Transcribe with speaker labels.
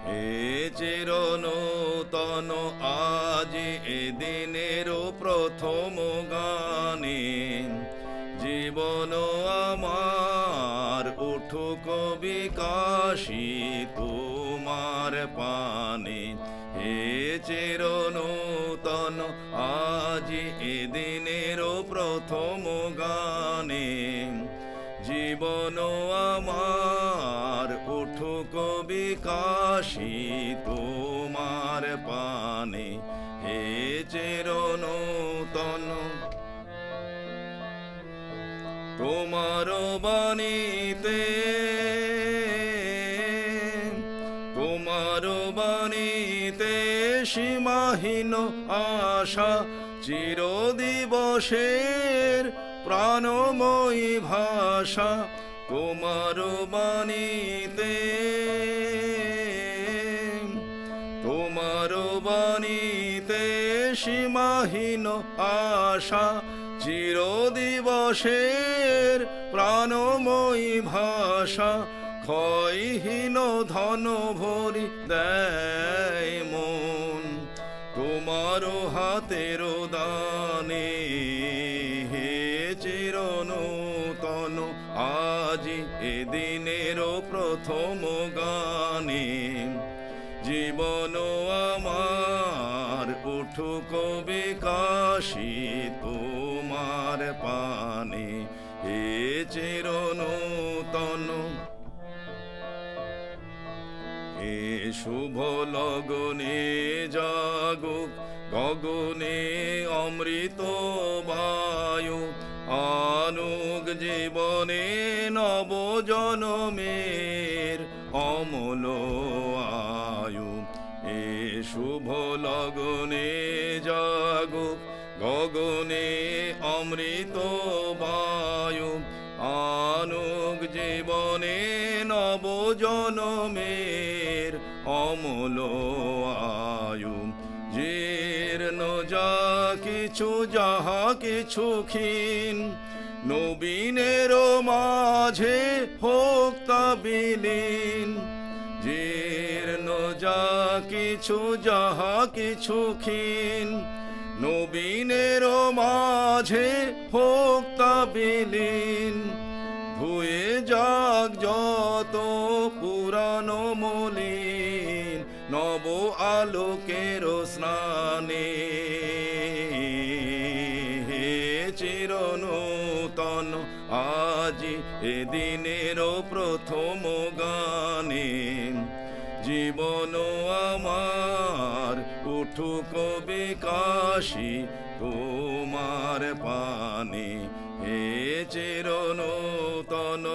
Speaker 1: এ চিরনূতন আজ এ দিনেরও প্রথম গানে জীবন আমার উঠুক বিকাশী তোমার পানে। হে চিরনূতন আজ এ দিনেরও প্রথম গানে জীবন আমার উঠুক বিকাশী তোমার পানে। হে চিরনূতন তোমার বাণীতে তোমার বাণীতে সীমাহীন আশা চিরদিবসের প্রাণময়ী ভাষা। তোমার বাণীতে তোমার বাণীতে সীমাহীন আশা চিরদিবসের প্রাণময়ী ভাষা। ক্ষয়হীন ধন ভরি দেয় মন তোমার হাতের দানে। হে চিরনূতন আজ এ দিনের প্রথম গানে জীবন আমার উঠুক বিকাশী তোমার পানে। হে চিরনূতন এ শুভ লগনে জাগুক গগনে অমৃত বায়ু আনুক জীবনে নব জনমের অমল আয়ু। এ শুভ লগনে জাগুক গগনে অমৃত বায়ু আনুক জীবনে নব জনমের অমল আয়ু। জীর্ণ যা কিছু যাহা কিছু ক্ষীণ নবীনের মাঝে হোক তা বিলীন। জীর্ণ যা কিছু যাহা কিছু ক্ষীণ নবীনের মাঝে হোক তা বিলীন। ধুয়ে যাক যত পুরানো মলিন নব আলোকের স্নানে। হে চিরনূতন আজ এ দিনের প্রথম গানে জীবন আমার উঠুক বিকাশী তোমার পানে। হে চিরনূতন